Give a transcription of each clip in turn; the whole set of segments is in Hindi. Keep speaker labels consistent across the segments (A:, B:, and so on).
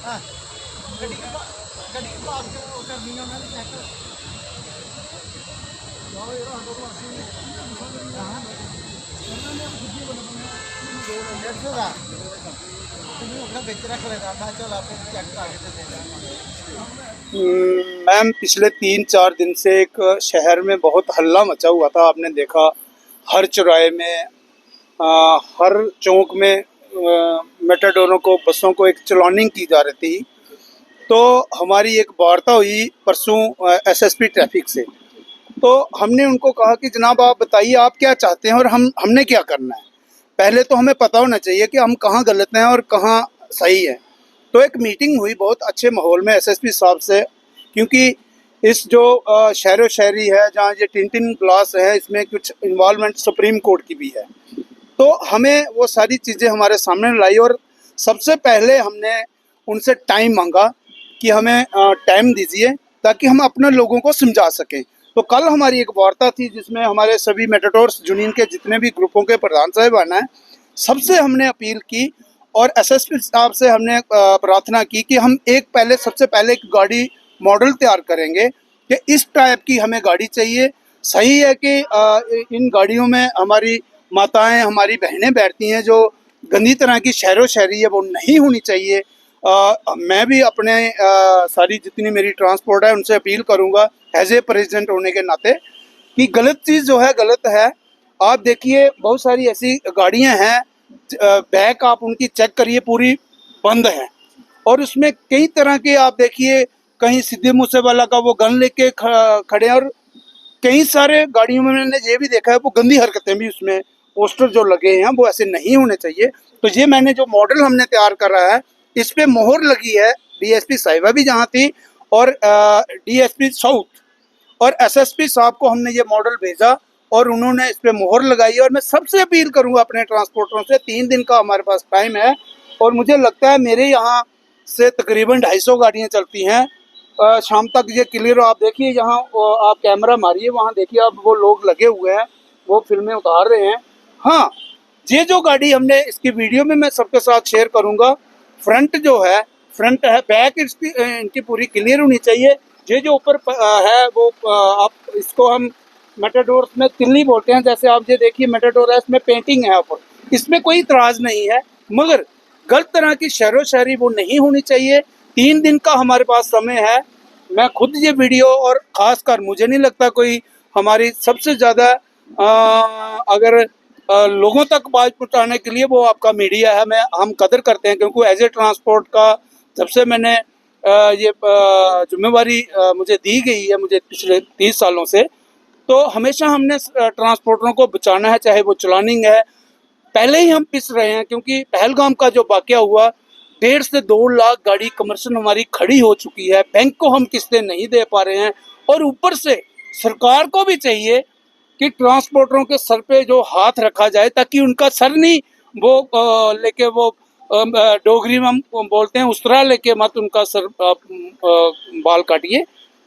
A: हाँ गड्डी गड्डी पास करनी है उन्होंने चेक डेढ़ सौ का बेच रख लेता मैं चल आप चेक करा के दे देना।
B: मैम पिछले 3-4 दिन से एक शहर में बहुत हल्ला मचा हुआ था, आपने देखा हर चौराहे में हर चौक में मेटाडोरों को बसों को एक चलानिंग की जा रही थी। तो हमारी एक वार्ता हुई परसों एसएसपी ट्रैफिक से, तो हमने उनको कहा कि जनाब आप बताइए आप क्या चाहते हैं और हमने क्या करना है। पहले तो हमें पता होना चाहिए कि हम कहाँ गलत हैं और कहाँ सही है। तो एक मीटिंग हुई बहुत अच्छे माहौल में एसएसपी साहब से, क्योंकि इस जो शहरो शहरी है जहाँ ये टिन ग्लास है इसमें कुछ इन्वॉल्वमेंट सुप्रीम कोर्ट की भी है। तो हमें वो सारी चीज़ें हमारे सामने लाई और सबसे पहले हमने उनसे टाइम मांगा कि हमें टाइम दीजिए ताकि हम अपने लोगों को समझा सकें। तो कल हमारी एक वार्ता थी जिसमें हमारे सभी मेटाडोर्स यूनियन के जितने भी ग्रुपों के प्रधान साहिबान हैं सबसे हमने अपील की और एसएसपी साहब से हमने प्रार्थना की कि हम सबसे पहले एक गाड़ी मॉडल तैयार करेंगे कि इस टाइप की हमें गाड़ी चाहिए। सही है कि इन गाड़ियों में हमारी माताएं हमारी बहनें बैठती हैं, जो गंदी तरह की शहरो शहरी है वो नहीं होनी चाहिए। मैं भी अपने सारी जितनी मेरी ट्रांसपोर्ट है उनसे अपील करूंगा एज ए प्रेसिडेंट होने के नाते कि गलत चीज़ जो है गलत है। आप देखिए बहुत सारी ऐसी गाड़ियां हैं बैक आप उनकी चेक करिए पूरी बंद है और उसमें कई तरह के आप देखिए कहीं सिद्धू मूसेवाला का वो गन लेके खड़े हैं और कई सारे गाड़ियों में मैंने ये भी देखा है वो गंदी हरकतें भी उसमें पोस्टर जो लगे हैं वो ऐसे नहीं होने चाहिए। तो ये मैंने जो मॉडल हमने तैयार करा है इस पे मोहर लगी है डीएसपी साहिबा भी जहाँ थी और डीएसपी साउथ और एसएसपी साहब को हमने ये मॉडल भेजा और उन्होंने इस पे मोहर लगाई। और मैं सबसे अपील करूंगा अपने ट्रांसपोर्टरों से 3 दिन का हमारे पास टाइम है और मुझे लगता है मेरे यहाँ से तकरीबन 250 गाड़ियाँ चलती हैं शाम तक ये क्लियर। आप देखिए यहाँ आप कैमरा मारिए वहाँ देखिए आप वो लोग लगे हुए हैं वो फिल्में उतार रहे हैं। हाँ ये जो गाड़ी हमने इसकी वीडियो में मैं सबके साथ शेयर करूँगा। फ्रंट जो है फ्रंट है बैक इनकी पूरी क्लियर होनी चाहिए। ये जो ऊपर है वो आप इसको हम मेटाडोर में तिल्ली बोलते हैं। जैसे आप ये देखिए मेटाडोर है इसमें पेंटिंग है ऊपर, इसमें कोई इतराज नहीं है, मगर गलत तरह की शहरो शहरी वो नहीं होनी चाहिए। 3 दिन का हमारे पास समय है। मैं खुद ये वीडियो और ख़ासकर मुझे नहीं लगता कोई हमारी सबसे ज़्यादा अगर लोगों तक बात पहुँचाने के लिए वो आपका मीडिया है। हम कदर करते हैं क्योंकि एज ए ट्रांसपोर्ट का जब से मैंने ये जिम्मेवारी मुझे दी गई है मुझे पिछले 30 सालों से, तो हमेशा हमने ट्रांसपोर्टरों को बचाना है चाहे वो चलानिंग है। पहले ही हम पिस रहे हैं क्योंकि पहलगाम का जो वाकया हुआ 1.5 से 2 लाख गाड़ी कमर्शियल हमारी खड़ी हो चुकी है, बैंक को हम किस्तें नहीं दे पा रहे हैं और ऊपर से सरकार को भी चाहिए कि ट्रांसपोर्टरों के सर पे जो हाथ रखा जाए ताकि उनका सर नहीं वो लेके वो डोगरी में हम बोलते हैं उस तरह लेके मत उनका सर बाल काटिए।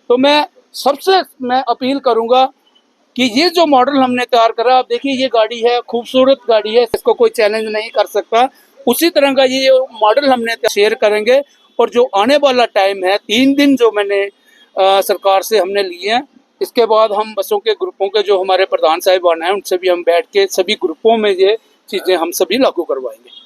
B: तो मैं अपील करूंगा कि ये जो मॉडल हमने तैयार करा आप देखिए ये गाड़ी है खूबसूरत गाड़ी है, इसको कोई चैलेंज नहीं कर सकता। उसी तरह का ये मॉडल हमने शेयर करेंगे और जो आने वाला टाइम है 3 दिन जो मैंने सरकार से हमने लिए हैं, इसके बाद हम बसों के ग्रुपों के जो हमारे प्रधान साहिबान हैं उनसे भी हम बैठ के सभी ग्रुपों में ये चीज़ें हम सभी लागू करवाएंगे।